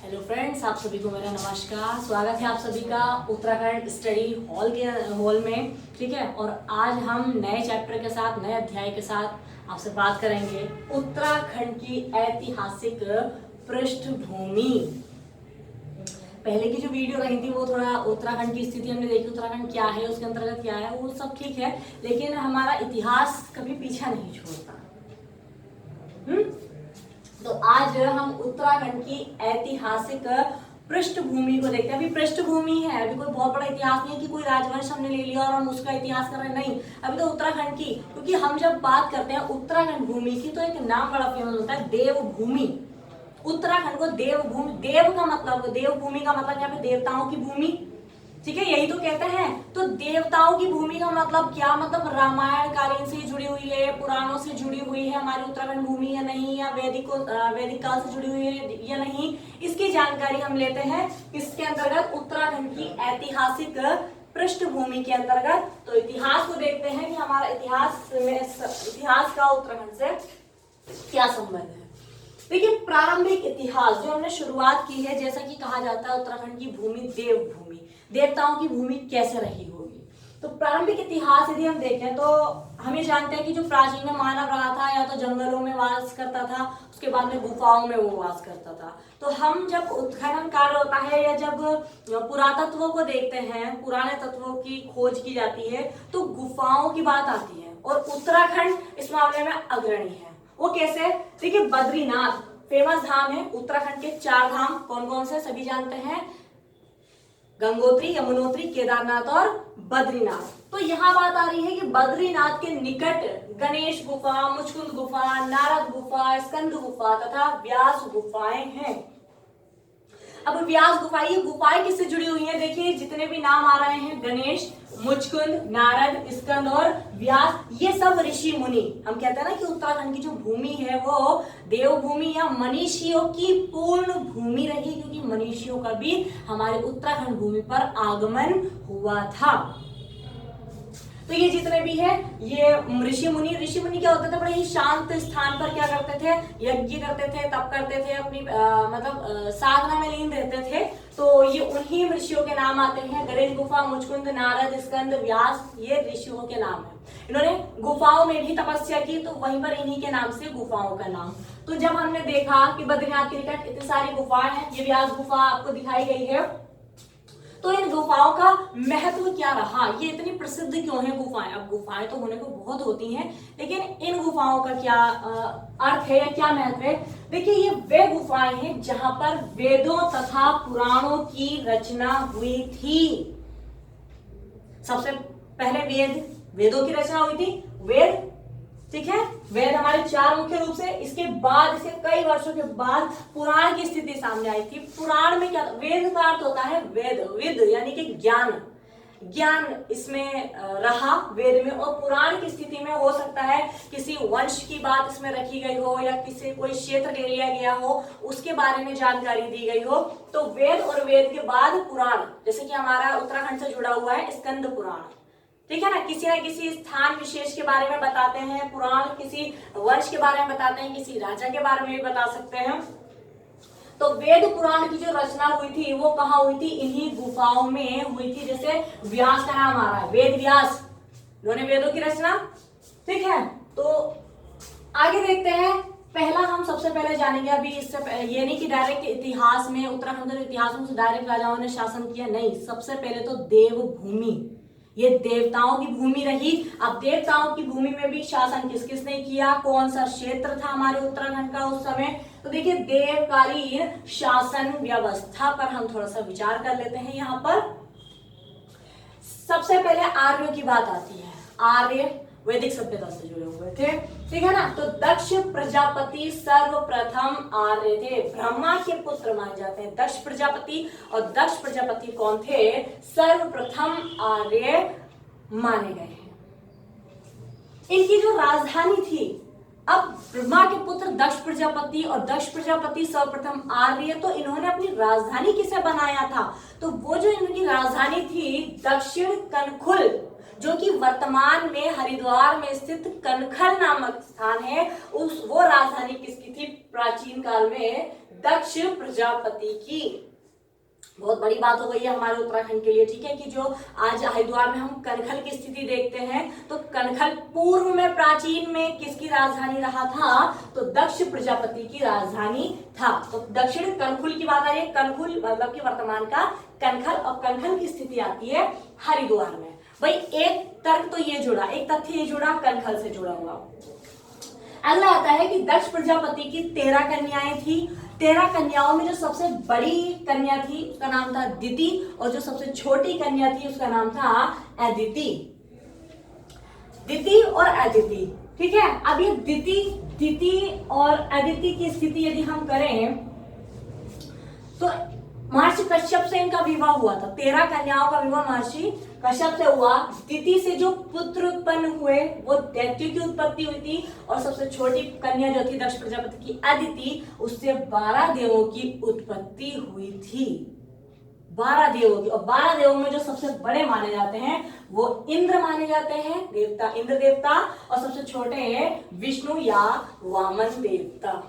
Hello friends, आप सभी को मेरा नमस्कार। स्वागत है आप सभी का उत्तराखंड स्टडी हॉल में। ठीक है, और आज हम नए चैप्टर के साथ, नए अध्याय के साथ आपसे बात करेंगे उत्तराखंड की ऐतिहासिक पृष्ठभूमि। पहले की जो वीडियो रही थी वो थोड़ा उत्तराखंड की स्थिति हमने देखी, उत्तराखंड क्या है, उसके अंतर्गत क्या है, वो सब ठीक है, लेकिन हमारा इतिहास कभी पीछा नहीं छोड़ता। तो आज हम उत्तराखंड की ऐतिहासिक पृष्ठभूमि को देखते हैं। अभी पृष्ठभूमि है, अभी कोई बहुत बड़ा इतिहास नहीं है कि कोई राजवंश हमने ले लिया और हम उसका इतिहास कर रहे हैं, नहीं। अभी तो उत्तराखंड की, क्योंकि हम जब बात करते हैं उत्तराखंड भूमि की तो एक नाम बड़ा फेमस होता है, देवभूमि। उत्तराखंड को देवभूमि, देव का मतलब, देवभूमि का मतलब यहाँ पे देवताओं की भूमि। ठीक है, यही तो कहते हैं। तो देवताओं की भूमि का मतलब क्या, मतलब रामायण कालीन से जुड़ी हुई है, पुराणों से जुड़ी हुई है हमारी उत्तराखंड भूमि या नहीं, या वैदिक काल से जुड़ी हुई है या नहीं, इसकी जानकारी हम लेते हैं किसके अंतर्गत, उत्तराखंड की ऐतिहासिक पृष्ठभूमि के अंतर्गत। तो इतिहास को देखते हैं कि हमारा इतिहास का उत्तराखंड से क्या संबंध है। देखिए, प्रारंभिक इतिहास जो हमने शुरुआत की है, जैसा कि कहा जाता है उत्तराखंड की भूमि देवभूमि, देवताओं की भूमि कैसे रही होगी। तो प्रारंभिक इतिहास यदि हम देखें तो हम ये जानते हैं कि जो प्राचीन में मानव रहा था या तो जंगलों में वास करता था, उसके बाद में गुफाओं में वो वास करता था। तो हम जब उत्खनन कार्य होता है या जब पुरातत्वों को देखते हैं, पुराने तत्वों की खोज की जाती है, तो गुफाओं की बात आती है और उत्तराखंड इस मामले में अग्रणी है। वो कैसे, देखिए बद्रीनाथ फेमस धाम है। उत्तराखंड के 4 धाम कौन कौन से सभी जानते हैं, गंगोत्री, यमुनोत्री, केदारनाथ और बद्रीनाथ। तो यहाँ बात आ रही है कि बद्रीनाथ के निकट गणेश गुफा, मुचकुंद गुफा, नारद गुफा, स्कंद गुफा तथा व्यास गुफाएं हैं। अब व्यास गुफा, ये गुफाएं किससे जुड़ी हुई हैं, देखिए जितने भी नाम आ रहे हैं, गणेश, मुचकुंद, नारद, स्कंद और व्यास, ये सब ऋषि मुनि। हम कहते हैं ना कि उत्तराखंड की जो भूमि है वो देवभूमि या मनीषियों की पूर्ण भूमि रही, क्योंकि मनीषियों का भी हमारे उत्तराखंड भूमि पर आगमन हुआ था। तो ये जितने भी है ये ऋषि मुनि क्या होते थे, बड़े ही शांत स्थान पर क्या करते थे, यज्ञ करते थे, तप करते थे, अपनी साधना में लीन रहते थे। तो ये उन्हीं ऋषियों के नाम आते हैं, गणेश गुफा, मुचकुंद, नारद, स्कंद, व्यास, ये ऋषियों के नाम है। इन्होंने गुफाओं में भी तपस्या की, तो वहीं पर इन्हीं के नाम से गुफाओं का नाम। तो जब हमने देखा कि बद्रीनाथ के निकट इतनी सारी गुफाएं हैं, ये व्यास गुफा आपको दिखाई गई है, तो इन गुफाओं का महत्व क्या रहा, ये इतनी प्रसिद्ध क्यों है गुफाएं। अब गुफाएं तो होने को बहुत होती हैं, लेकिन इन गुफाओं का क्या अर्थ है या क्या महत्व है। देखिए, ये वे गुफाएं हैं जहां पर वेदों तथा पुराणों की रचना हुई थी। सबसे पहले वेदों की रचना हुई थी, वेद। ठीक है, वेद हमारे 4 मुख्य रूप से, इसके बाद, इसके कई वर्षों के बाद पुराण की स्थिति सामने आई थी। पुराण में क्या, वेद का अर्थ होता है विद यानी कि ज्ञान इसमें रहा वेद में। और पुराण की स्थिति में हो सकता है किसी वंश की बात इसमें रखी गई हो, या किसी कोई क्षेत्र ले लिया गया हो, उसके बारे में जानकारी दी गई हो। तो वेद और वेद के बाद पुराण, जैसे कि हमारा उत्तराखंड से जुड़ा हुआ है स्कंद पुराण। ठीक है ना किसी स्थान विशेष के बारे में बताते हैं पुराण, किसी वंश के बारे में बताते हैं, किसी राजा के बारे में भी बता सकते हैं। तो वेद पुराण की जो रचना हुई थी वो कहाँ हुई थी, इन्हीं गुफाओं में हुई थी। जैसे व्यास का नाम आ रहा है, वेद व्यास, उन्होंने वेदों की रचना। ठीक है, तो आगे देखते हैं। पहला हम सबसे पहले जानेंगे, अभी इससे ये नहीं कि डायरेक्ट इतिहास में, उत्तराखंड के इतिहास में डायरेक्ट राजाओं ने शासन किया, नहीं। सबसे पहले तो देवभूमि, ये देवताओं की भूमि रही। अब देवताओं की भूमि में भी शासन किस किसने किया, कौन सा क्षेत्र था हमारे उत्तराखंड का उस समय। तो देखिए, देवकालीन शासन व्यवस्था पर हम थोड़ा सा विचार कर लेते हैं। यहाँ पर सबसे पहले आर्यों की बात आती है। आर्य वैदिक सभ्यता से जुड़े हुए थे, ठीक है ना। तो दक्ष प्रजापति सर्वप्रथम आर्य थे, ब्रह्मा के पुत्र माने जाते हैं दक्ष प्रजापति। और दक्ष प्रजापति कौन थे, सर्वप्रथम आर्य माने गए हैं। इनकी जो राजधानी थी, अब ब्रह्मा के पुत्र दक्ष प्रजापति और दक्ष प्रजापति सर्वप्रथम आर्य, तो इन्होंने अपनी राजधानी किसे बनाया था, तो वो जो इनकी राजधानी थी दक्षिण कनखुल, जो कि वर्तमान में हरिद्वार में स्थित कनखल नामक स्थान है, वो राजधानी किसकी थी प्राचीन काल में, दक्ष प्रजापति की। बहुत बड़ी बात हो गई है हमारे उत्तराखंड के लिए, ठीक है, कि जो आज हरिद्वार में हम कनखल की स्थिति देखते हैं, तो कनखल पूर्व में प्राचीन में किसकी राजधानी रहा था, तो दक्ष प्रजापति की राजधानी था। तो दक्षिण कनखुल की बात आ रही है, कनखुल मतलब कि वर्तमान का कनखल, और कनखल की स्थिति आती है हरिद्वार में। भाई एक तर्क तो ये जुड़ा, एक तथ्य ये जुड़ा, कनखल से जुड़ा हुआ। अगला आता है कि दक्ष प्रजापति की 13 कन्याएं थी। 13 कन्याओं में जो सबसे बड़ी कन्या थी उसका नाम था दिति, और जो सबसे छोटी कन्या थी उसका नाम था अदिति। दिति और अदिति, ठीक है। अब ये दिति और अदिति की स्थिति यदि हम करें तो महर्षि कश्यप से इनका विवाह हुआ था। 13 कन्याओं का विवाह महर्षि कश्यप से हुआ। दिति से जो पुत्र उत्पन्न हुए वो दैत्यों की उत्पत्ति हुई थी, और सबसे छोटी कन्या जो थी दक्ष प्रजापति की अदिति, उससे 12 देवों की उत्पत्ति हुई थी। 12 देवों की, और 12 देवों में जो सबसे बड़े माने जाते हैं वो इंद्र माने जाते हैं, देवता, इंद्र देवता, और सबसे छोटे हैं विष्णु या वामन देवता।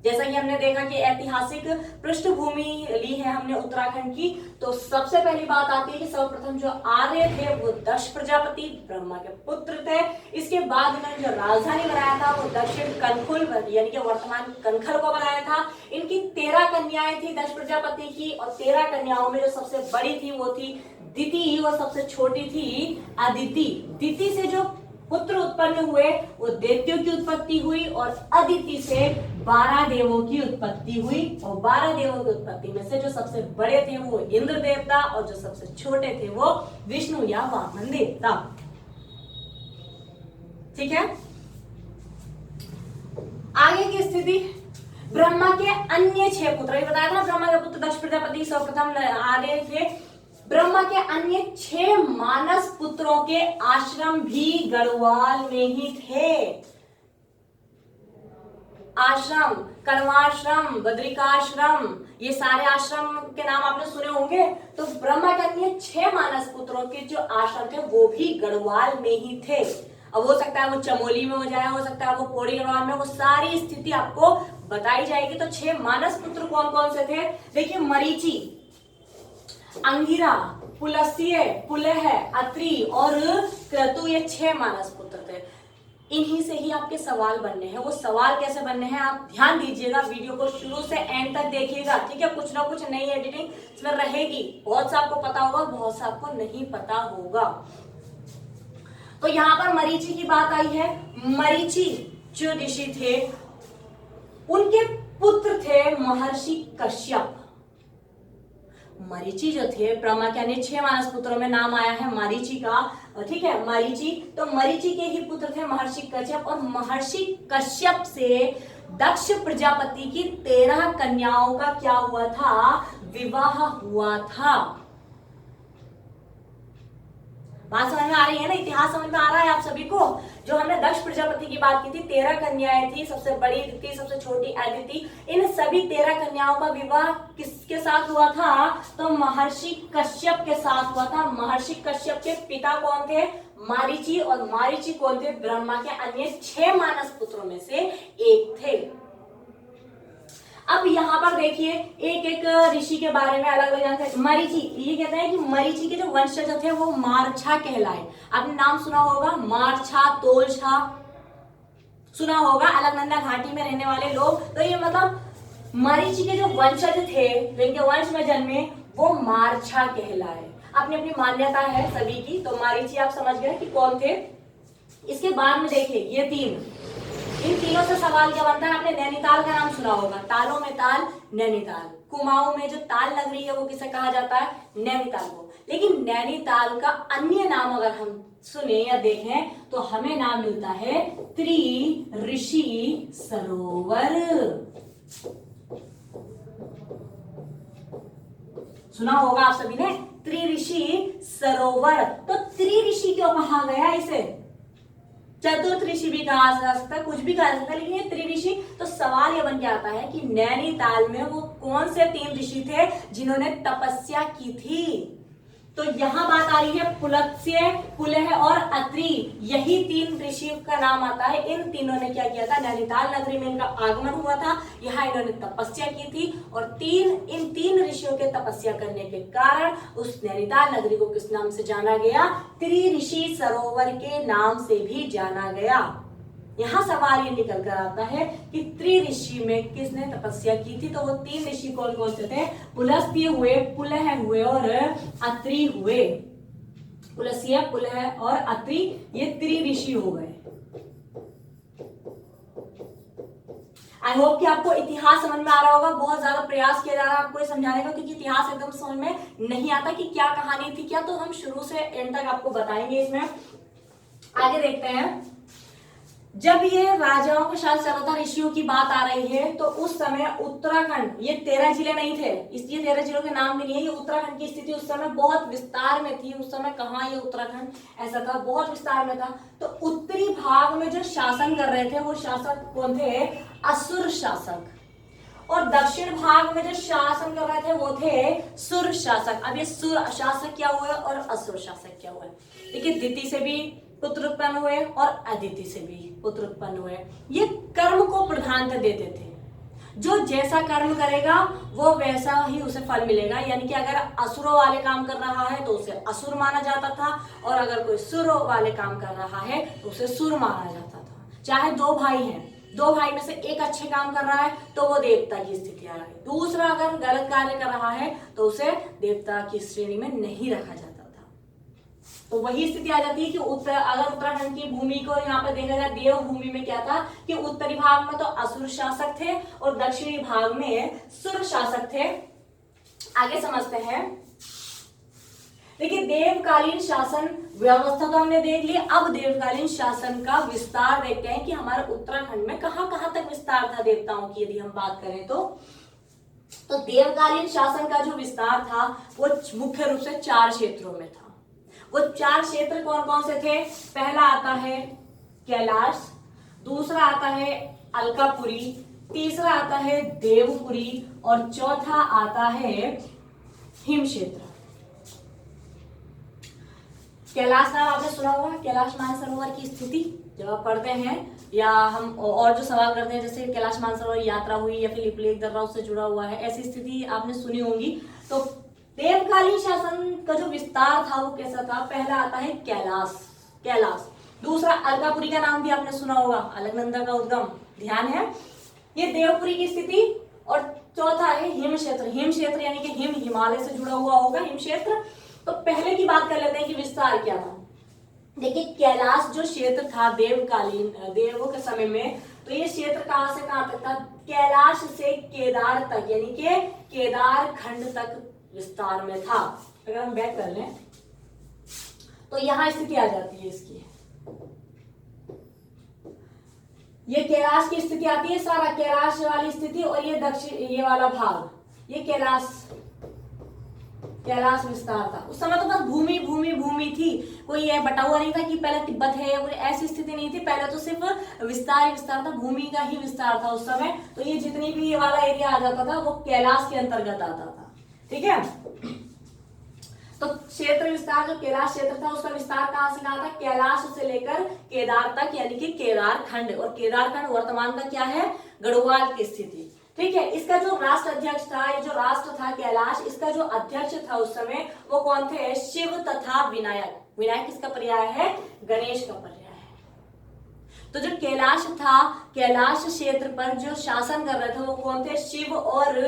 जैसा कि हमने देखा कि ऐतिहासिक पृष्ठभूमि ली है हमने उत्तराखंड की, तो सबसे पहली बात आती है कि सर्वप्रथम जो आर्य थे वो दक्ष प्रजापति ब्रह्मा के पुत्र थे। इसके बाद इन्होंने जो राजधानी बनाया था वो दक्षिण कनखुल यानी कि वर्तमान कनखल को बनाया था। इनकी 13 कन्याएं थी दक्ष प्रजापति की, और 13 कन्याओं में जो सबसे बड़ी थी वो थी दिति, और सबसे छोटी थी अदिति। दिति से जो पुत्र उत्पन्न हुए वो दैत्यों की उत्पत्ति हुई, और अदिति से 12 देवों की उत्पत्ति हुई, और 12 देवों की उत्पत्ति में से जो सबसे बड़े थे वो इंद्र देवता, और जो सबसे छोटे थे वो विष्णु या वामन देवता। ठीक है। आगे की स्थिति, ब्रह्मा के अन्य 6 पुत्र, ये बताया था ब्रह्मा के पुत्र दक्ष प्रजापति सर्वप्रथम आर्य थे। ब्रह्मा के अन्य 6 मानस पुत्रों के आश्रम भी गढ़वाल में ही थे। आश्रम, कण्वाश्रम, बद्रिकाश्रम, ये सारे आश्रम के नाम आपने सुने होंगे। तो ब्रह्मा के अन्य 6 मानस पुत्रों के जो आश्रम थे वो भी गढ़वाल में ही थे। अब हो सकता है वो चमोली में हो जाए, हो सकता है वो पौड़ी गढ़वाल में, वो सारी स्थिति आपको बताई जाएगी। तो 6 मानस पुत्र कौन कौन से थे, देखिए, मरीचि, अंगिरा, पुलस्त्य, पुलह, अत्रि और क्रतु, ये 6 मानस पुत्र थे। इन्हीं से ही आपके सवाल बनने हैं। वो सवाल कैसे बनने हैं आप ध्यान दीजिएगा, वीडियो को शुरू से एंड तक देखिएगा, ठीक है। कुछ ना कुछ नई एडिटिंग इसमें रहेगी, बहुत सा आपको पता होगा, बहुत सा आपको नहीं पता होगा। तो यहाँ पर मरीचि की बात आई है। मरीचि जो ऋषि थे उनके पुत्र थे महर्षि कश्यप। मरीचि जो थे, ब्रह्मा के अन्य 6 मानस पुत्रों में नाम आया है मरीचि का, ठीक है, मरीचि। तो मरीचि के ही पुत्र थे महर्षि कश्यप, और महर्षि कश्यप से दक्ष प्रजापति की 13 कन्याओं का क्या हुआ था, विवाह हुआ था। बात समझ में आ रही है ना, इतिहास समझ में आ रहा है आप सभी को। जो हमने दक्ष प्रजापति की बात की थी, 13 कन्याएं थी, सबसे बड़ी दिति, सबसे छोटी अदिति। इन सभी 13 कन्याओं का विवाह किसके साथ हुआ था, तो महर्षि कश्यप के साथ हुआ था। महर्षि कश्यप के पिता कौन थे, मरीचि, और मरीचि कौन थे, ब्रह्मा के अन्य 6 मानस पुत्रों में से एक थे। अब यहाँ पर देखिए एक एक ऋषि के बारे में अलग अलग जानकारी। मरीचि, ये कहते हैं कि मरीचि के जो वंशज थे वो मारछा कहलाए। आपने नाम सुना होगा, मारछा, तोलछा सुना होगा, अलकनंदा घाटी में रहने वाले लोग। तो ये मतलब मरीचि के जो वंशज थे, जो इनके वंश में जन्मे, वो मारछा कहलाए। अपनी अपनी मान्यता है सभी की। तो मरीचि आप समझ गए कि कौन थे। इसके बाद में देखिए ये 3, इन तीनों से सवाल क्या बनता है, आपने नैनीताल का नाम सुना होगा, तालों में ताल, नैनीताल। कुमाऊं में जो ताल लग रही है वो किसे कहा जाता है, नैनीताल को। लेकिन नैनीताल का अन्य नाम अगर हम सुने या देखें तो हमें नाम मिलता है त्रिऋषि सरोवर। सुना होगा आप सभी ने, त्रिऋषि सरोवर। तो त्रिऋषि क्यों कहा गया इसे, चतुर्थ ऋषि भी कहा जा सकता है, कुछ भी कहा जा सकता है, लेकिन ये त्रिऋषि। तो सवाल ये बन के आता है कि नैनीताल में वो कौन से 3 ऋषि थे जिन्होंने तपस्या की थी। तो यहाँ बात आ रही है पुलत्स्य, पुलह और अत्रि, यही 3 ऋषियों का नाम आता है। इन तीनों ने क्या किया था, नैनीताल नगरी में इनका आगमन हुआ था, यहाँ इन्होंने तपस्या की थी और इन 3 ऋषियों के तपस्या करने के कारण उस नैनीताल नगरी को किस नाम से जाना गया, त्रिऋषि सरोवर के नाम से भी जाना गया। यहाँ सवाल ये निकल कर आता है कि त्रिऋषि में किसने तपस्या की थी, तो वो 3 ऋषि कौन कौन से थे, पुलस्त्य हुए, पुलह हुए और अत्रि हुए। पुलस्त्य, पुलह और अत्रि ये त्रिऋषि हो गए। आई होप कि आपको इतिहास समझ में आ रहा होगा। बहुत ज्यादा प्रयास किया जा रहा है आपको ये समझाने का, क्योंकि इतिहास एकदम समझ में नहीं आता कि क्या कहानी थी क्या, तो हम शुरू से एंड तक आपको बताएंगे। इसमें आगे देखते हैं, जब ये राजाओं का शासन चल रहा था, ऋषियों की बात आ रही है, तो उस समय उत्तराखंड, ये 13 जिले नहीं थे, इसलिए 13 जिलों के नाम भी नहीं है, ये उत्तराखंड की स्थिति उस समय बहुत विस्तार में थी। उस समय कहाँ ये उत्तराखंड ऐसा था, बहुत विस्तार में था। तो उत्तरी भाग में जो शासन कर रहे थे वो शासक कौन थे, असुर शासक, और दक्षिण भाग में जो शासन कर रहे थे वो थे सुर शासक। अब ये सुर शासक क्या हुए और असुर शासक क्या हुए, देखिए दिति से भी पुत्र उत्पन्न हुए और अदिति से भी पुत्र उत्पन्न हुए। ये कर्म को प्रधानता देते थे, जो जैसा कर्म करेगा वो वैसा ही उसे फल मिलेगा। यानी कि अगर असुरों वाले काम कर रहा है तो उसे असुर माना जाता था, और अगर कोई सुरों वाले काम कर रहा है तो उसे सुर माना जाता था। चाहे 2 भाई हैं, 2 भाई में से एक अच्छे काम कर रहा है तो वो देवता की स्थिति आ रही है, दूसरा अगर गलत कार्य कर रहा है तो उसे देवता की श्रेणी में नहीं रखा जाता था। तो वही स्थिति आ जाती है कि अगर उत्तराखंड की भूमि को यहाँ पे देखा जाए, देव भूमि में क्या था कि उत्तरी भाग में तो असुर शासक थे और दक्षिणी भाग में सुर शासक थे। आगे समझते हैं, देखिए देवकालीन शासन व्यवस्था तो हमने देख ली, अब देवकालीन शासन का विस्तार देखते हैं कि हमारे उत्तराखंड में कहां कहां तक विस्तार था देवताओं की। यदि हम बात करें तो देवकालीन शासन का जो विस्तार था वो मुख्य रूप से 4 क्षेत्रों में था। वो 4 क्षेत्र कौन कौन से थे, पहला आता है कैलाश, दूसरा आता है अलकापुरी, तीसरा आता है देवपुरी और चौथा आता है हिम क्षेत्र। कैलाश नाम आपने सुना होगा, कैलाश मानसरोवर की स्थिति जब आप पढ़ते हैं या हम और जो सवाल करते हैं, जैसे कैलाश मानसरोवर यात्रा हुई या फिर लिपुलेख दर्रा उससे जुड़ा हुआ है, ऐसी स्थिति आपने सुनी होगी। तो देवकालीन शासन का जो विस्तार था वो कैसा था, पहला आता है कैलाश, दूसरा अलकापुरी का नाम भी आपने सुना होगा, अलकनंदा का उद्गम, ध्यान है, ये देवपुरी की स्थिति, और चौथा है हिम क्षेत्र यानी कि हिमालय से जुड़ा हुआ होगा हिम क्षेत्र। तो पहले की बात कर लेते हैं कि विस्तार क्या था। देखिए कैलाश जो क्षेत्र था देवकालीन देवों के समय में, तो ये क्षेत्र कहां से कहां तक था, कैलाश से केदार तक, यानी कि केदार खंड तक विस्तार में था। अगर हम बैक कर लें तो यहां स्थिति आ जाती है इसकी, ये कैलाश की स्थिति आती है, सारा कैलाश वाली स्थिति, और ये दक्षिण ये वाला भाग, ये कैलाश विस्तार था। उस समय तो बस भूमि थी, कोई ये बटा हुआ नहीं था कि पहले तिब्बत है या कोई ऐसी स्थिति नहीं थी। पहले तो सिर्फ विस्तार था, भूमि का ही विस्तार था उस समय। तो ये जितनी भी ये वाला एरिया आ जाता था वो कैलाश के अंतर्गत आता था, ठीक है। तो क्षेत्र विस्तार जो कैलाश क्षेत्र था उसका विस्तार कहां से कहां था, कैलाश से लेकर केदार तक, यानी कि केदार खंड, और केदार खंड वर्तमान का क्या है, गढ़वाल की स्थिति, ठीक है। इसका जो राष्ट्र अध्यक्ष था, ये जो राष्ट्र था कैलाश, इसका जो अध्यक्ष था उस समय वो कौन थे, शिव तथा विनायक। विनायक किसका पर्याय है, गणेश का पर्याय है। तो जो कैलाश था, कैलाश क्षेत्र पर जो शासन कर रहे थे वो कौन थे, शिव और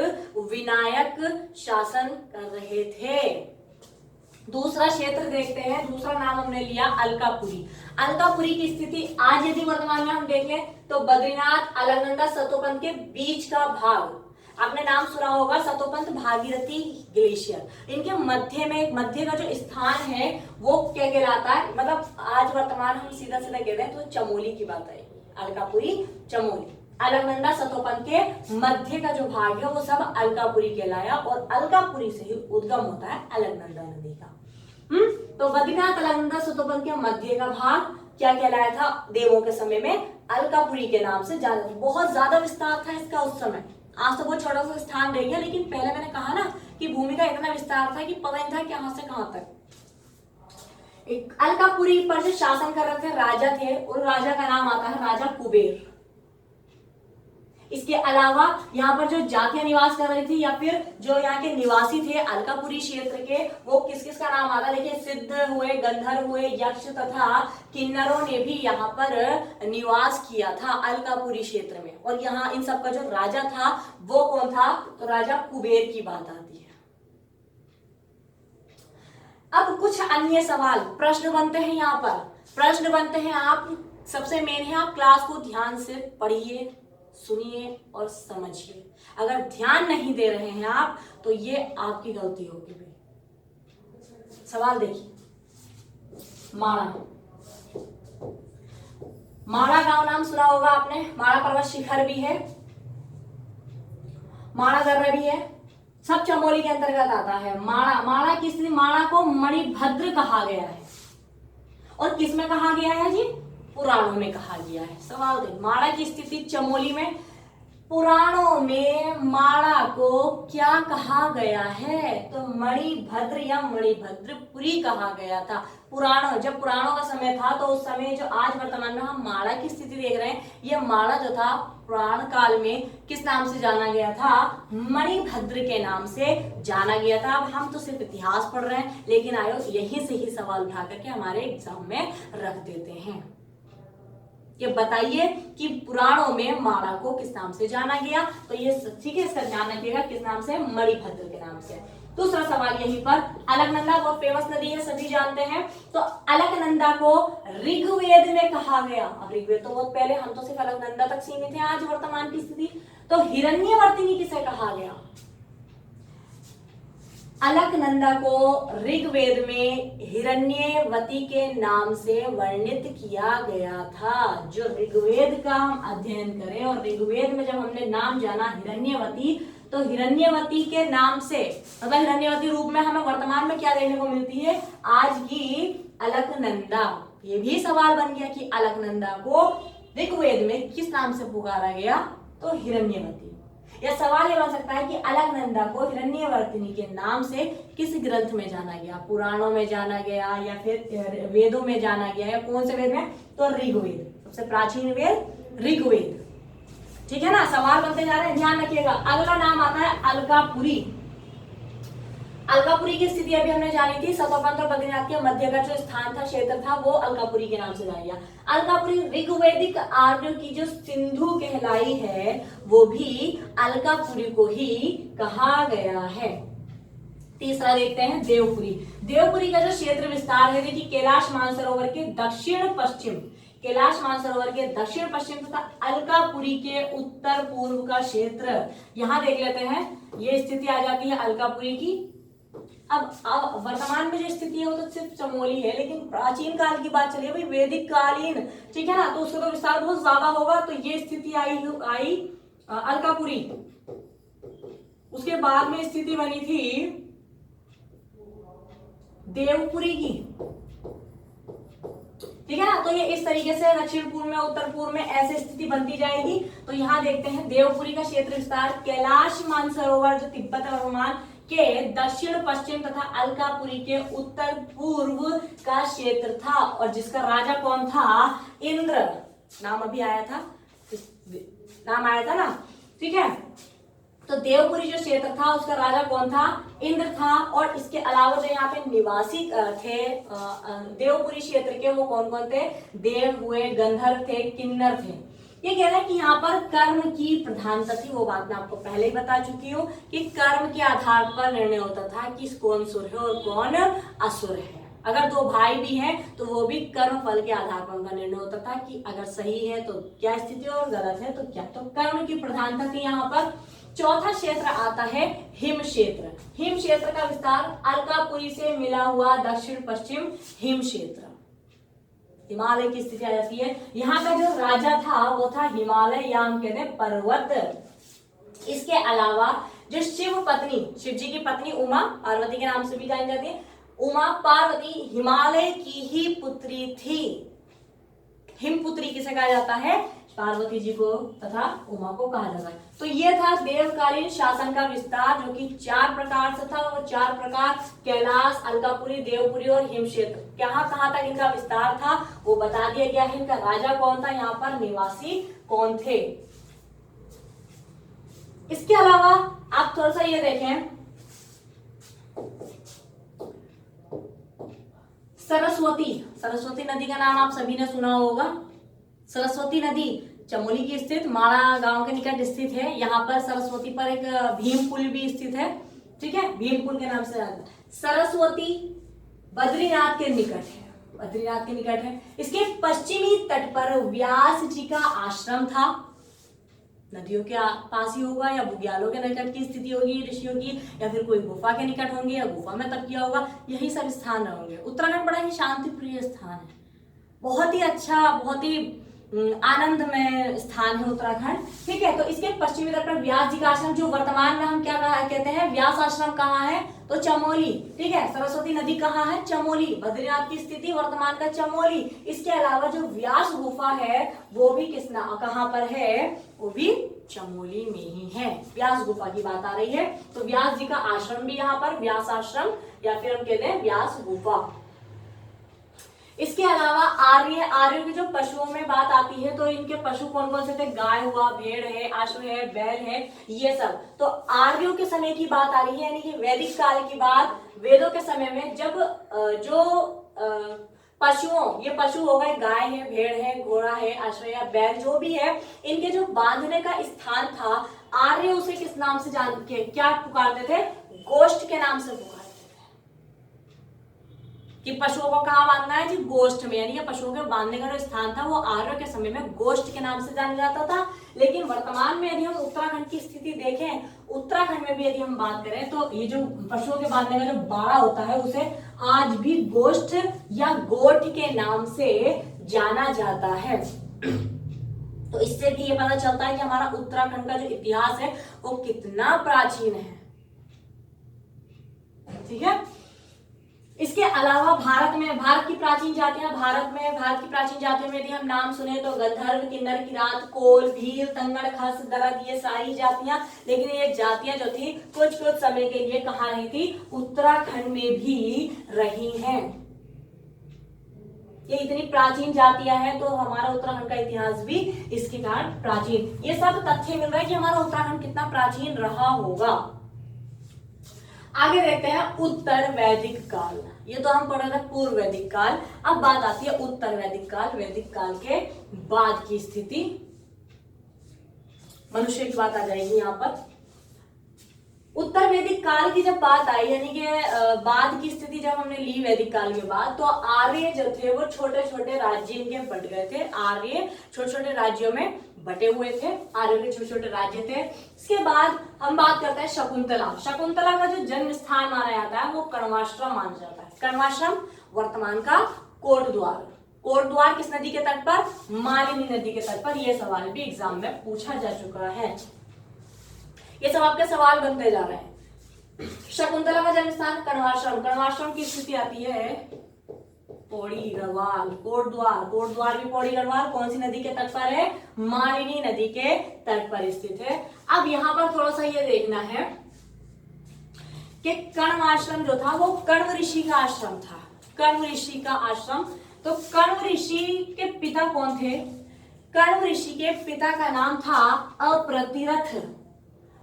विनायक शासन कर रहे थे। दूसरा क्षेत्र देखते हैं, दूसरा नाम हमने लिया अलकापुरी। अलकापुरी की स्थिति आज यदि वर्तमान में हम देख लें तो बद्रीनाथ अलकनंदा सतोपंथ के बीच का भाग, आपने नाम सुना होगा सतोपंथ भागीरथी ग्लेशियर, इनके मध्य का जो स्थान है वो क्या कहलाता है, मतलब आज वर्तमान हम सीधा सीधा कहते हैं तो चमोली की बात आएगी, अलकापुरी चमोली। अलकनंदा सतोपंथ के मध्य का जो भाग है वो सब अलकापुरी कहलाया, और अलकापुरी से ही उद्गम होता है अलकनंदा नदी का। तो बद्रीनाथ अलकनंदा सतोपंथ के मध्य का भाग क्या कहलाया था, देवों के समय में अलकापुरी के नाम से जाना था। बहुत ज्यादा विस्तार था इसका उस समय, आज तो बहुत छोटा सा स्थान रह गया, लेकिन पहले मैंने कहा ना कि भूमि का इतना विस्तार था कि पता नहीं था कहां से कहां तक। एक अलकापुरी पर जो शासन कर रहे थे राजा थे, उन राजा का नाम आता है राजा कुबेर। इसके अलावा यहाँ पर जो जातियां निवास कर रही थी या फिर जो यहाँ के निवासी थे अलकापुरी क्षेत्र के, वो किस किस का नाम आता है? देखिए, सिद्ध हुए, गंधर्व हुए, यक्ष तथा किन्नरों ने भी यहाँ पर निवास किया था अलकापुरी क्षेत्र में। और यहाँ इन सबका जो राजा था वो कौन था? तो राजा कुबेर की बात आती है। अब कुछ अन्य सवाल प्रश्न बनते हैं, यहाँ पर प्रश्न बनते हैं। आप सबसे मेन है, आप क्लास को ध्यान से पढ़िए, सुनिए और समझिए। अगर ध्यान नहीं दे रहे हैं आप तो ये आपकी गलती होगी भाई। सवाल देखिए, माणा, माणा गांव नाम सुना होगा आपने। माणा पर्वत शिखर भी है, माणा दर्रा भी है, सब चमोली के अंतर्गत आता है। माणा, माणा किस लिए? माणा को मणिभद्र कहा गया है। और किस में कहा गया है जी? पुराणों में कहा गया है। सवाल देख, माणा की स्थिति चमोली में, पुराणों में माणा को क्या कहा गया है? तो मणिभद्र या मणिभद्रपुरी कहा गया था। पुराणों, जब पुराणों का समय था तो उस समय जो आज वर्तमान में हम माणा की स्थिति देख रहे हैं, यह माणा जो था पुराण काल में किस नाम से जाना गया था? मणिभद्र के नाम से जाना गया था। अब हम तो सिर्फ इतिहास पढ़ रहे हैं, लेकिन आयोग यहीं से ही सवाल उठा करके हमारे एग्जाम में रख देते हैं। ये बताइए कि पुराणों में माणा को किस नाम से जाना गया? तो ये ठीक है, इसका ध्यान रखिएगा, किस नाम से? मणिभद्र के नाम से। दूसरा सवाल यहीं पर, अलकनंदा बहुत फेमस नदी है, सभी जानते हैं। तो अलकनंदा को ऋग्वेद में कहा गया। अब ऋग्वेद तो बहुत पहले, हम तो सिर्फ अलकनंदा तक सीमित हैं आज वर्तमान की स्थिति। तो हिरण्यवर्तिनी किसे कहा गया? अलकनंदा को ऋग्वेद में हिरण्यवती के नाम से वर्णित किया गया था। जो ऋग्वेद का हम अध्ययन करें और ऋग्वेद में जब हमने नाम जाना हिरण्यवती, तो हिरण्यवती के नाम से, मतलब हिरण्यवती रूप में हमें वर्तमान में क्या देखने को मिलती है? आज की अलकनंदा। ये भी सवाल बन गया कि अलकनंदा को ऋग्वेद में किस नाम से पुकारा गया? तो हिरण्यवती। यह सवाल ये बन सकता है कि अलकनंदा को हिरण्यवर्तिनी के नाम से किस ग्रंथ में जाना गया? पुराणों में जाना गया या फिर वेदों में जाना गया, या कौन से वेद में? तो ऋग्वेद, सबसे प्राचीन वेद ऋग्वेद। ठीक है ना, सवाल बनते जा रहे हैं, ध्यान रखिएगा। अगला नाम आता है अलकापुरी। अलकापुरी की स्थिति अभी हमने जानी थी, सतोपंत और बद्रीनाथ के मध्य का जो स्थान था, क्षेत्र था, वो अलकापुरी के नाम से जाना गया। अलकापुरी ऋग्वैदिक आर्य की जो सिंधु कहलाई है, वो भी अलकापुरी को ही कहा गया है। तीसरा देखते हैं देवपुरी। देवपुरी का जो क्षेत्र विस्तार है, देखिए कैलाश मानसरोवर के दक्षिण पश्चिम, कैलाश मानसरोवर के दक्षिण पश्चिम तथा अलकापुरी के उत्तर पूर्व का क्षेत्र। यहां देख लेते हैं, ये स्थिति आ जाती है अलकापुरी की। अब वर्तमान में जो स्थिति है वो तो सिर्फ चमोली है, लेकिन प्राचीन काल की बात चलिए भाई, वैदिक कालीन, ठीक है ना, तो उसका तो विस्तार बहुत ज्यादा होगा। तो ये स्थिति आई अलकापुरी। उसके बाद में स्थिति बनी थी देवपुरी की, ठीक है ना। तो ये इस तरीके से दक्षिण पूर्व में, उत्तर पूर्व में ऐसे स्थिति बनती जाएगी। तो यहाँ देखते हैं देवपुरी का क्षेत्र विस्तार कैलाश मानसरोवर जो तिब्बत वर्तमान के दक्षिण पश्चिम तथा अलकापुरी के उत्तर पूर्व का क्षेत्र था। और जिसका राजा कौन था? इंद्र। नाम अभी आया था, नाम आया था ना, ठीक है। तो देवपुरी जो क्षेत्र था उसका राजा कौन था? इंद्र था। और इसके अलावा जो यहाँ पे निवासी थे देवपुरी क्षेत्र के, वो कौन कौन थे? देव हुए, गंधर्व थे, किन्नर थे। ये कह रहा है कि यहाँ पर कर्म की प्रधानता थी। वो बात मैं आपको पहले ही बता चुकी हूँ कि कर्म के आधार पर निर्णय होता था कि कौन सुर है और कौन असुर है। अगर दो भाई भी हैं तो वो भी कर्म फल के आधार पर उनका निर्णय होता था कि अगर सही है तो क्या स्थिति और गलत है तो क्या। तो कर्म की प्रधानता थी यहाँ पर। चौथा क्षेत्र आता है हिम क्षेत्र। हिम क्षेत्र का विस्तार अलकापुरी से मिला हुआ दक्षिण पश्चिम हिम क्षेत्र, हिमालय की स्थिति आ जाती है। यहाँ का जो राजा था वो था हिमालय या हम कहते हैं पर्वत। इसके अलावा जो शिव पत्नी, शिव जी की पत्नी उमा, पार्वती के नाम से भी जानी जाती है, उमा पार्वती हिमालय की ही पुत्री थी। हिमपुत्री किसे कहा जाता है? पार्वती जी को तथा उमा को कहा जाता है। तो ये था देवकालीन शासन का विस्तार, जो कि 4 प्रकार से था। और 4 प्रकार कैलाश, अलकापुरी, देवपुरी और हिमक्षेत्र, कहाँ कहाँ तक इनका विस्तार था वो बता दिया गया है। इनका राजा कौन था, यहाँ पर निवासी कौन थे। इसके अलावा आप थोड़ा सा ये देखें, सरस्वती नदी का नाम आप सभी ने सुना होगा। सरस्वती नदी चमोली की स्थित माड़ा गांव के निकट स्थित है। यहाँ पर सरस्वती पर एक भीम पुल भी स्थित है, ठीक है, भीम पुल के नाम से जानते हैं। सरस्वती बद्रीनाथ के निकट है। इसके पश्चिमी तट पर व्यास जी का आश्रम था। नदियों के पास ही होगा, या बुग्यालों के निकट की स्थिति होगी ऋषियों की, या फिर कोई गुफा के निकट होंगे, या गुफा में तप किया होगा, यही सब स्थान होंगे। उत्तराखंड बड़ा ही शांति प्रिय स्थान है, बहुत ही अच्छा, बहुत ही आनंदमय स्थान है उत्तराखंड, ठीक है। तो इसके पश्चिमी तट पर व्यास जी का आश्रम, जो वर्तमान में हम क्या कहते हैं, व्यास आश्रम कहाँ है, तो चमोली, ठीक है। सरस्वती नदी कहाँ है, चमोली। बद्रीनाथ की स्थिति वर्तमान का चमोली। इसके अलावा जो व्यास गुफा है वो भी कहाँ पर है, वो भी चमोली में ही है। व्यास गुफा की बात आ रही है। तो व्यास जी का आश्रम भी यहाँ पर, व्यास आश्रम, या फिर हम कहते हैं व्यास गुफा। इसके अलावा आर्यों की जो पशुओं में बात आती है, तो इनके पशु कौन कौन से थे, गाय हुआ, भेड़ है, अश्व है, बैल है, ये सब। तो आर्यों के समय की बात आ रही है, यानी कि वैदिक काल की बात। वेदों के समय में जब ये पशु हो गए, गाय है, भेड़ है, घोड़ा है, अश्व या बैल, जो भी है, इनके जो बांधने का स्थान था, आर्य उसे किस नाम से जान के क्या पुकारते थे, गोष्ठ के नाम से पुकारते थे। कि पशुओं को कहाँ बांधना है जी, गोष्ठ में, यानी कि पशुओं के बांधने का जो स्थान था वो आर्यों के समय में गोष्ठ के नाम से जाना जाता था। लेकिन वर्तमान में यदि हम उत्तराखंड की स्थिति देखें, उत्तराखंड में भी यदि हम बात करें, तो ये जो पशुओं के बांधने का जो बाड़ा होता है उसे आज भी गोष्ठ या गोठ के नाम से जाना जाता है। तो इससे भी ये पता चलता है कि हमारा उत्तराखंड का जो इतिहास है वो कितना प्राचीन है, ठीक है। इसके अलावा भारत की प्राचीन जातियों में यदि हम नाम सुने तो गंधर्व, किन्नर, किरात, कोल, भील, तंगड़, खस, दरद, ये सारी जातियां। लेकिन ये जातियां जो थी कुछ समय के लिए कहाँ रही थी, उत्तराखंड में भी रही हैं। ये इतनी प्राचीन जातियां हैं, तो हमारा उत्तराखंड का इतिहास भी इसके कारण प्राचीन। ये सब तथ्य मिल रहा है कि हमारा उत्तराखंड कितना प्राचीन रहा होगा। आगे देखते हैं उत्तर वैदिक काल। ये तो हम पढ़ रहे थे पूर्व वैदिक काल। अब बात आती है उत्तर वैदिक काल, वैदिक काल के बाद की स्थिति, मनुष्य की बात आ जाएगी यहाँ पर। उत्तर वैदिक काल की जब बात आई, यानी कि बाद की स्थिति जब हमने ली वैदिक काल के बाद, तो आर्य जो थे वो छोटे छोटे राज्य इनके बट गए थे। आर्य छोटे छोटे राज्यों में बटे हुए थे, आर्यों के छोटे छोटे राज्य थे। इसके बाद हम बात करते हैं शकुंतला का जो जन्म स्थान माना जाता है वो कर्माश्रम माना जाता है। कर्माश्रम वर्तमान का कोटद्वार किस नदी के तट पर, मालिनी नदी के तट पर। यह सवाल भी एग्जाम में पूछा जा चुका है, ये सब आपके सवाल बनते जा रहे हैं। शकुंतला का जन्म स्थान कर्माश्रम की स्थिति आती है पौड़ी गढ़वाल, कोटद्वार भी पौड़ी गढ़वाल कौन सी नदी के तट पर है, मालिनी नदी के तट पर स्थित है। अब यहाँ पर थोड़ा सा ये देखना है कि कण्व आश्रम जो था वो कण्व ऋषि का आश्रम था। तो कण्व ऋषि के पिता कौन थे, कण्व ऋषि के पिता का नाम था अप्रतिरथ,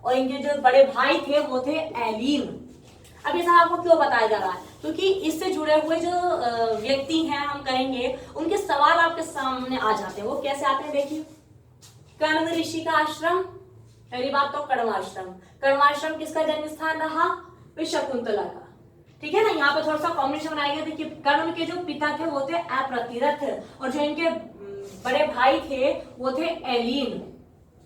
और इनके जो बड़े भाई थे वो थे एलीन। अब ये सब आपको क्यों बताया जा रहा है, क्योंकि इससे जुड़े हुए जो व्यक्ति हैं हम करेंगे, उनके सवाल आपके सामने आ जाते हैं। वो कैसे आते हैं देखिए। कण्व ऋषि का आश्रम, पहली बात तो कर्माश्रम किसका जन्म स्थान रहा, शकुंतला का, ठीक है ना। यहाँ पे थोड़ा सा कॉम्बिनेशन बनाया गया। देखिए कर्ण के जो पिता थे वो थे अप्रतिरथ, और जो इनके बड़े भाई थे वो थे एलीन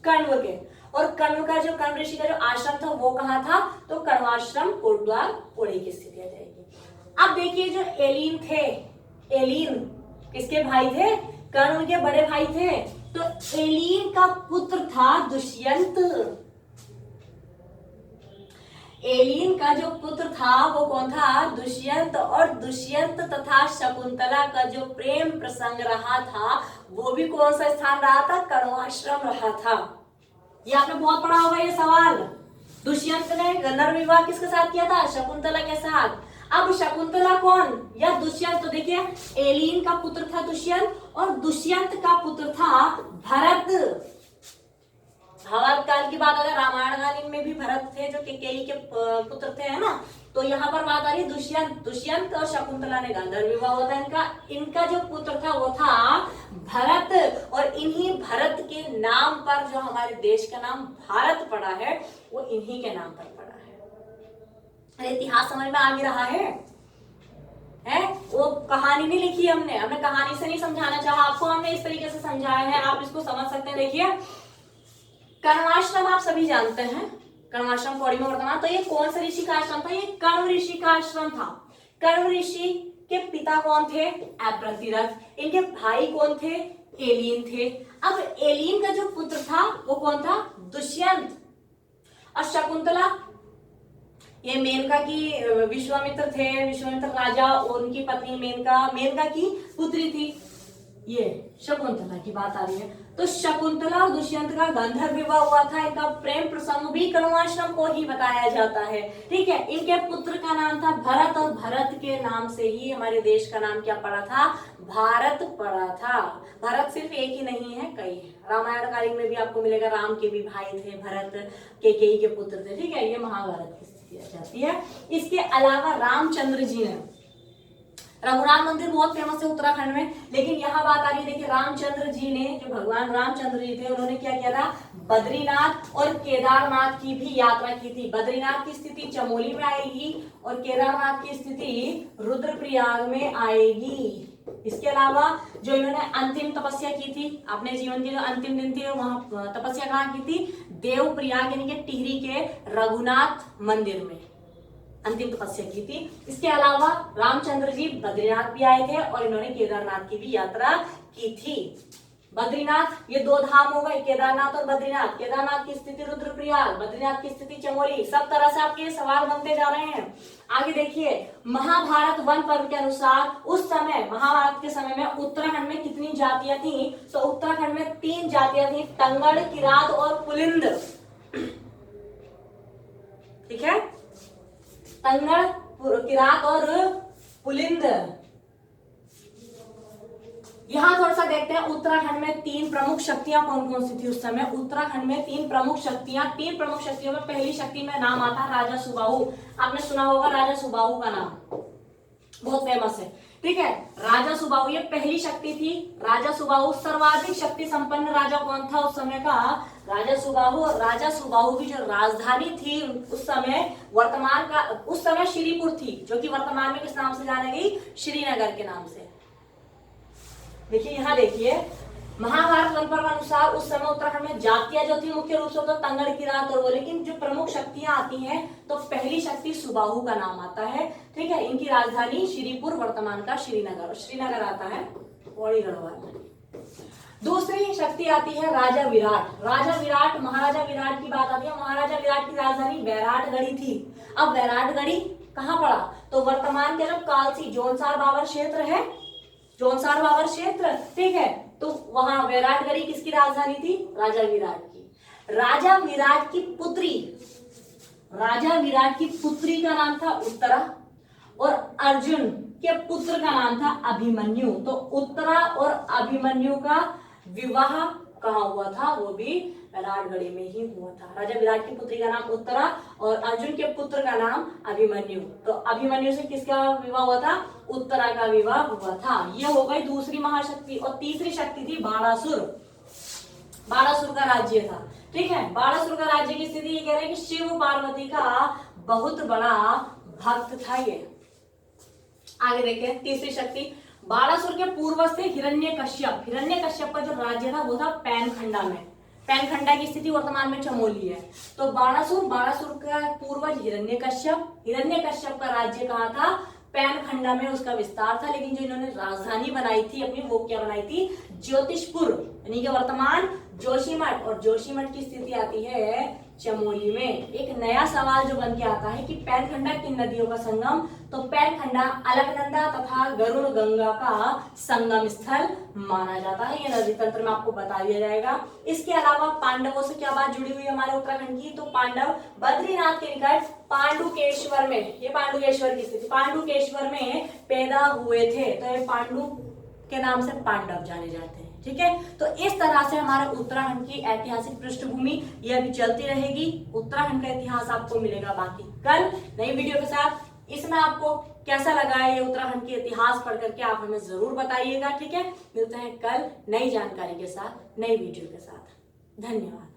कण्व के। और कण्व ऋषि का जो आश्रम था वो कहाँ था, तो कर्माश्रम कोटद्वार पौड़ी की स्थिति आ जाएगी। अब देखिए जो एलीन थे, एलीन किसके भाई थे, कर्ण के बड़े भाई थे। तो एलीन का पुत्र था दुष्यंत। एलियन का जो पुत्र था वो कौन था? दुष्यंत। और दुष्यंत तथा शकुंतला का जो प्रेम प्रसंग रहा था वो भी कौन सा स्थान रहा था? कण्वाश्रम रहा था। ये आपने बहुत पढ़ा होगा ये सवाल। दुष्यंत ने गंधर्व विवाह किसके साथ किया था? शकुंतला के साथ। अब शकुंतला कौन या दुष्यंत? तो देखिए, एलियन का पुत्र था दुष्यंत और दुष्यंत का पुत्र था भरत। महाभारत काल की बात अगर रामायण कालीन में भी भरत थे जो केकई के पुत्र थे, है ना। तो यहाँ पर बात आ रही है दुष्यंत और शकुंतला ने गंधर्व विवाह हुआ था इनका जो पुत्र था वो था भरत। और इन्हीं भरत के नाम पर जो हमारे देश का नाम भारत पड़ा है वो इन्हीं के नाम पर पड़ा है। इतिहास समझ में आ भी रहा है? वो कहानी नहीं लिखी हमने कहानी से नहीं समझाना चाहा आपको, हमने इस तरीके से समझाया है, आप इसको समझ सकते हैं। देखिए, कण्वाश्रम आप सभी जानते हैं, कण्वाश्रम पौड़ी में वर्तमान। तो ये कौन सा ऋषि का आश्रम था? ये कण्व ऋषि का आश्रम था। कण्व ऋषि के पिता कौन थे? अप्रतिरथ। इनके भाई कौन थे? एलियन थे। अब एलियन का जो पुत्र था वो कौन था? दुष्यंत। और शकुंतला ये मेनका की विश्वामित्र थे, विश्वामित्र राजा और उनकी पत्नी मेनका की पुत्री थी। ये शकुंतला की बात आ रही है। तो शकुंतला और दुष्यंत का गंधर्व विवाह हुआ था। इनका प्रेम प्रसंग भी कण्वाश्रम को ही बताया जाता है। ठीक है, इनके पुत्र का नाम था भरत और भरत के नाम से ही हमारे देश का नाम क्या पड़ा था? भारत पड़ा था। भरत सिर्फ एक ही नहीं है, कई है। रामायण कालीन में भी आपको मिलेगा, राम के भी भाई थे भरत, केकई के पुत्र थे। ठीक है, ये महाभारत की स्थिति आ जाती है। इसके अलावा रामचंद्र जी ने, रघुनाथ मंदिर बहुत फेमस है उत्तराखंड में, लेकिन यहाँ बात आ रही है, देखिए रामचंद्र जी ने, जो भगवान रामचंद्र जी थे, उन्होंने क्या किया था? बद्रीनाथ और केदारनाथ की भी यात्रा की थी। बद्रीनाथ की स्थिति चमोली में आएगी और केदारनाथ की स्थिति रुद्रप्रयाग में आएगी। इसके अलावा जो इन्होंने अंतिम तपस्या की थी, अपने जीवन के जो अंतिम दिन थे, वहां तपस्या कहाँ की थी? देवप्रयाग यानी कि टिहरी के रघुनाथ मंदिर में अंतिम तपस्या की थी। इसके अलावा रामचंद्र जी बद्रीनाथ भी आए थे और इन्होंने केदारनाथ की भी यात्रा की थी। बद्रीनाथ ये दो धाम हो गए, केदारनाथ और बद्रीनाथ। केदारनाथ की स्थिति रुद्रप्रयाग, बद्रीनाथ की स्थिति चमोली। सब तरह से आपके सवाल बनते जा रहे हैं। आगे देखिए, महाभारत वन पर्व के अनुसार उस समय, महाभारत के समय में उत्तराखंड में कितनी जातियां थी? तो उत्तराखंड में 3 जातियां थी, तंगड़, किरात और पुलिंद। ठीक है, तंगड़, किरात और पुलिंद। यहां थोड़ा सा देखते हैं उत्तराखंड में 3 प्रमुख शक्तियां कौन कौन सी थी उस समय। उत्तराखंड में 3 प्रमुख शक्तियों में पहली शक्ति में नाम आता है राजा सुबाहु। आपने सुना होगा राजा सुबाहु का नाम, बहुत फेमस है। ठीक है, राजा सुबाहु ये पहली शक्ति थी। राजा सुबाहु सर्वाधिक शक्ति संपन्न राजा कौन था उस समय का? राजा सुबाहु। और राजा सुबाहु की जो राजधानी थी उस समय, वर्तमान का, उस समय श्रीपुर थी, जो कि वर्तमान में किस नाम से जाने गई? श्रीनगर के नाम से। देखिए, यहाँ देखिए, महाभारत वन पर्व अनुसार उस समय उत्तराखंड में जातियां जो थी मुख्य रूप से तो तंगड़, किरात और वो, लेकिन जो प्रमुख शक्तियां आती हैं तो पहली शक्ति सुबाहु का नाम आता है। ठीक है, इनकी राजधानी श्रीपुर, वर्तमान का श्रीनगर आता है पौड़ी गढ़वाल में। दूसरी शक्ति आती है राजा विराट। महाराजा विराट की बात आती है। महाराजा विराट की राजधानी बैराटगढ़ी थी। अब बैराटगढ़ी कहाँ पड़ा? तो वर्तमान के जो कालसी जोनसार बावर क्षेत्र है, जोनसार बावर क्षेत्र। ठीक है, तो वहां बैराटगढ़ी किसकी राजधानी थी? राजा विराट की। राजा विराट की पुत्री का नाम था उत्तरा और अर्जुन के पुत्र का नाम था अभिमन्यु। तो उत्तरा और अभिमन्यु का विवाह कहाँ हुआ था? वो भी बैराटगढ़ी में ही हुआ था। राजा विराट की पुत्री का नाम उत्तरा और अर्जुन के पुत्र का नाम अभिमन्यु। तो अभिमन्यु से किसका विवाह हुआ था? उत्तरा का विवाह हुआ था। यह हो गई दूसरी महाशक्ति। और तीसरी शक्ति थी बाणासुर। बाणासुर का राज्य था। ठीक है, बाणासुर का राज्य की स्थिति ये कह रहे हैं कि शिव पार्वती का बहुत बड़ा भक्त था ये। आगे देखिए, तीसरी शक्ति बाणासुर के पूर्वज थे हिरण्यकश्यप का जो राज्य था वो था पैनखंडा में। पैनखंडा की स्थिति वर्तमान में चमोली है। तो बाणासुर का पूर्वज हिरण्यकश्यप का राज्य कहाँ था? पैनखंडा में उसका विस्तार था। लेकिन जो इन्होंने राजधानी बनाई थी अपनी, वो क्या बनाई थी? ज्योतिषपुर। यानी कि वर्तमान जोशीमठ, और जोशीमठ की स्थिति आती है चमोली में। एक नया सवाल जो बन के आता है कि पैनखंडा किन नदियों का संगम, तो पैनखंडा अलकनंदा तथा गरुड़ गंगा का संगम स्थल माना जाता है। ये नदी तंत्र में आपको बता दिया जाएगा। इसके अलावा पांडवों से क्या बात जुड़ी हुई है हमारे उत्तराखंड की, तो पांडव बद्रीनाथ के निकट पांडुकेश्वर में, ये पांडुकेश्वर की स्थिति, पांडुकेश्वर में पैदा हुए थे, तो ये पांडु के नाम से पांडव जाने जाते हैं। ठीक है, तो इस तरह से हमारे उत्तराखंड की ऐतिहासिक पृष्ठभूमि ये अभी चलती रहेगी। उत्तराखंड का इतिहास आपको मिलेगा बाकी कल नई वीडियो के साथ। इसमें आपको कैसा लगा है ये उत्तराखंड के इतिहास पढ़ करके आप हमें जरूर बताइएगा। ठीक है, मिलते हैं कल नई जानकारी के साथ, नई वीडियो के साथ। धन्यवाद।